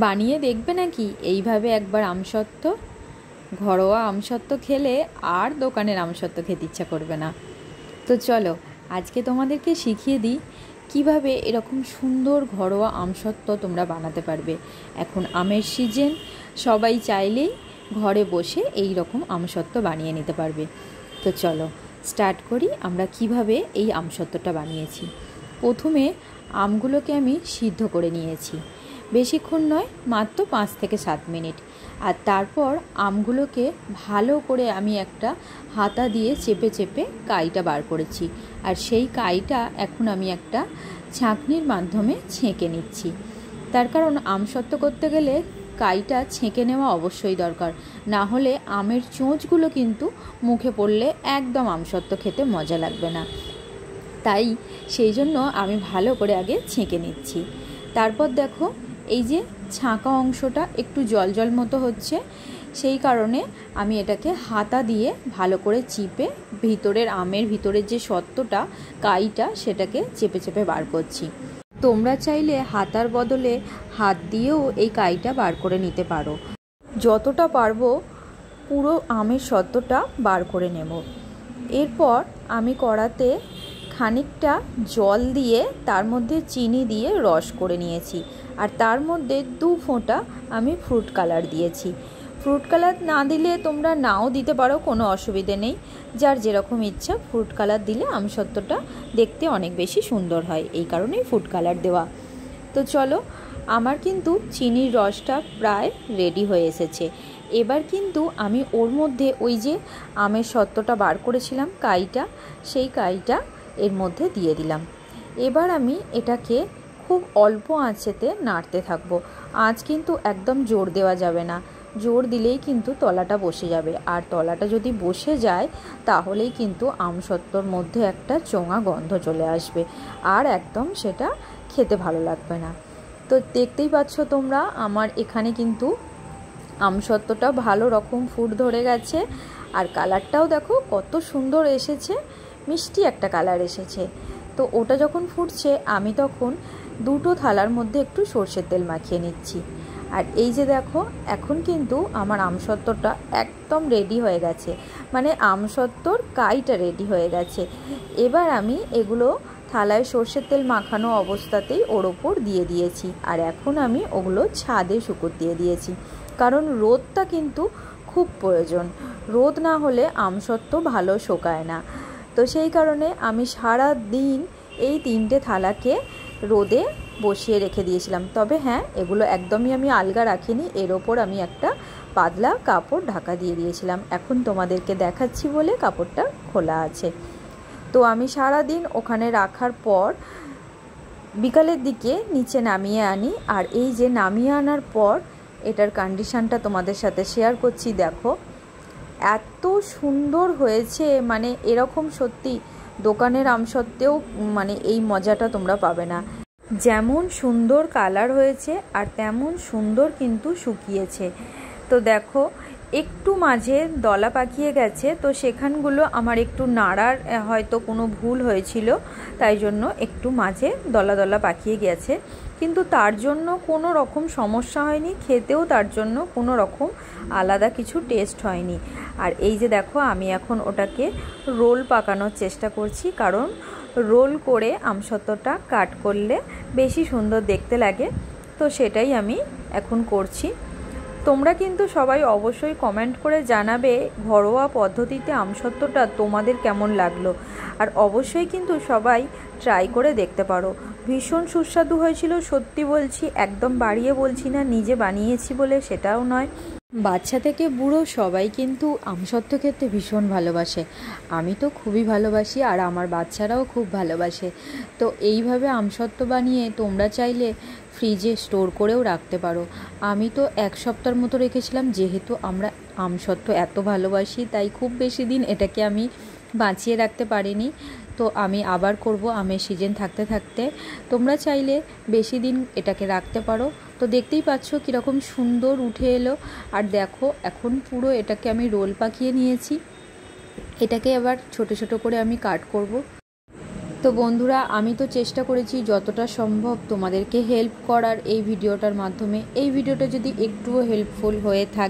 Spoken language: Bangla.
বানিয়ে দেখবে নাকি এইভাবে একবার আমসত্ত্ব। ঘরোয়া আমসত্ত্ব খেলে আর দোকানের আমসত্ত্ব খেতে ইচ্ছা করবে না। তো চলো আজকে তোমাদেরকে শিখিয়ে দিই কিভাবে এরকম সুন্দর ঘরোয়া আমসত্ত্ব তোমরা বানাতে পারবে। এখন আমের সিজন, সবাই চাইলেই ঘরে বসে এই রকম আমসত্ত্ব বানিয়ে নিতে পারবে। তো চলো স্টার্ট করি আমরা কিভাবে এই আমসত্ত্বটা বানিয়েছি। প্রথমে আমগুলোকে আমি সিদ্ধ করে নিয়েছি, বেশিক্ষণ নয়, মাত্র 5 থেকে 7 মিনিট। আর তারপর আমগুলোকে ভালো করে আমি একটা হাতা দিয়ে চেপে চেপে কাইটা বার করেছি। আর সেই কাইটা এখন আমি একটা ছাঁকনির মাধ্যমে ছেঁকে নিচ্ছি। তার কারণ আমসত্ত্ব করতে গেলে কাইটা ছেঁকে নেওয়া অবশ্যই দরকার, না হলে আমের চোঁচগুলো কিন্তু মুখে পড়লে একদম আমসত্ত্ব খেতে মজা লাগবে না। তাই সেই জন্য আমি ভালো করে আগে ছেঁকে নিচ্ছি। তারপর দেখো এই যে ছাঁকা অংশটা একটু জল জল মতো হচ্ছে, সেই কারণে আমি এটাকে হাতা দিয়ে ভালো করে চিপে ভিতরের আমের ভিতরের যে সত্ত্বটা কাইটা সেটাকে চেপে চেপে বার করছি। তোমরা চাইলে হাতার বদলে হাত দিয়েও এই কাইটা বার করে নিতে পারো। যতটা পারবো পুরো আমের সত্ত্বটা বার করে নেব। এরপর আমি কড়াতে খানিকটা জল দিয়ে তার মধ্যে চিনি দিয়ে রস করে নিয়েছি। আর তার মধ্যে 2 ফোঁটা আমি ফ্রুট কালার দিয়েছি। ফ্রুট কালার না দিলে তোমরা নাও দিতে পারো, কোনো অসুবিধে নেই। যার যেরকম ইচ্ছা ফ্রুট কালার দিলে আমসত্ত্বটা দেখতে অনেক বেশি সুন্দর হয়, এই কারণেই ফ্রুট কালার দেওয়া। তো চলো আমার কিন্তু চিনির রসটা প্রায় রেডি হয়ে এসেছে। এবার কিন্তু আমি ওর মধ্যে ওই যে আমের সত্ত্বটা বার করেছিলাম কাইটা, সেই কাইটা এর মধ্যে দিয়ে দিলাম। এবার আমি এটাকে খুব অল্প আঁচেতে নাড়তে থাকবো। আঁচ কিন্তু একদম জোর দেওয়া যাবে না, জোর দিলেই কিন্তু তলাটা বসে যাবে। আর তলাটা যদি বসে যায় তাহলেই কিন্তু আমসত্ত্বর মধ্যে একটা চোঙা গন্ধ চলে আসবে, আর একদম সেটা খেতে ভালো লাগবে না। তো দেখতেই পাচ্ছ তোমরা আমার এখানে কিন্তু আমসত্ত্বটা ভালো রকম ফুট ধরে গেছে। আর কালারটাও দেখো কত সুন্দর এসেছে, মিষ্টি একটা কালার এসেছে। তো ওটা যখন ফুটছে আমি তখন 2টো থালার মধ্যে একটু সর্ষের তেল মাখিয়ে নিচ্ছি। আর এই যে দেখো এখন কিন্তু আমার আমসত্ত্বটা একদম রেডি হয়ে গেছে, মানে আমসত্ত্বর কাইটা রেডি হয়ে গেছে। এবার আমি এগুলো থালায় সর্ষের তেল মাখানো অবস্থাতেই ওর ওপর দিয়ে দিয়েছি। আর এখন আমি ওগুলো ছাদে শুকোতে দিয়ে দিয়েছি, কারণ রোদটা কিন্তু খুব প্রয়োজন। রোদ না হলে আমসত্ত্ব ভালো শোকায় না। তো সেই কারণে আমি সারা দিন এই 3টে থালাকে রোদে বসিয়ে রেখে দিয়েছিলাম। তবে হ্যাঁ, এগুলো একদমই আমি আলগা রাখিনি, এর ওপর আমি একটা পাতলা কাপড় ঢাকা দিয়ে দিয়েছিলাম। এখন তোমাদেরকে দেখাচ্ছি বলে কাপড়টা খোলা আছে। তো আমি সারা দিন ওখানে রাখার পর বিকালের দিকে নিচে নামিয়ে আনি। আর এই যে নামিয়ে আনার পর এটার কন্ডিশনটা তোমাদের সাথে শেয়ার করছি। দেখো এত সুন্দর হয়েছে, মানে এরকম সত্যি দোকানের আমসত্ত্বেও মানে এই মজাটা তোমরা পাবে না। যেমন সুন্দর কালার হয়েছে আর তেমন সুন্দর কিন্তু শুকিয়েছে। তো দেখো একটু মাঝে দলা পাকিয়ে গেছে, তো সেখানগুলো আমার একটু নাড়ার হয়তো কোনো ভুল হয়েছিল, তাই জন্য একটু মাঝে দলা দলা পাকিয়ে গেছে। কিন্তু তার জন্য কোনো রকম সমস্যা হয়নি, খেতেও তার জন্য কোনো রকম আলাদা কিছু টেস্ট হয়নি। আর এই যে দেখো আমি এখন ওটাকে রোল পাকানোর চেষ্টা করছি, কারণ রোল করে আমসত্ত্বটা কাট করলে বেশি সুন্দর দেখতে লাগে। তো সেটাই আমি এখন করছি। তোমরা কিন্তু সবাই অবশ্যই কমেন্ট করে জানাবে ঘরোয়া পদ্ধতিতে আমসত্ত্বটা তোমাদের কেমন লাগলো। আর অবশ্যই কিন্তু সবাই ট্রাই করে দেখতে পারো, ভীষণ সুস্বাদু হয়েছিল সত্যি বলছি, একদম বাড়িয়ে বলছি না, নিজে বানিয়েছি বলে সেটাও নয়। বাচ্চা থেকে বুড়ো সবাই কিন্তু আমসত্ত্ব খেতে ভীষণ ভালোবাসে। আমি তো খুবই ভালোবাসি আর আমার বাচ্চারাও খুব ভালোবাসে। তো এইভাবে আমসত্ত্ব বানিয়ে তোমরা চাইলে ফ্রিজে স্টোর করেও রাখতে পারো। আমি তো 1 সপ্তাহের মতো রেখেছিলাম, যেহেতু আমরা আমসত্ত্ব এত ভালোবাসি তাই খুব বেশি দিন এটাকে আমি বাঁচিয়ে রাখতে পারিনি। তো আমি আবার করব আমের সিজন থাকতে থাকতে। তোমরা চাইলে বেশি দিন এটাকে রাখতে পারো। তো দেখতেই পাচ্ছ কীরকম সুন্দর উঠে এলো। আর দেখো এখন পুরো এটাকে আমি রোল পাকিয়ে নিয়েছি। এটাকে আবার ছোট ছোট করে আমি কাট করব। তো বন্ধুরা, আমি তো চেষ্টা করেছি যতটা সম্ভব তোমাদেরকে হেল্প করার এই ভিডিওটার মাধ্যমে। এই ভিডিওটা যদি একটুও হেল্পফুল হয়ে থাকে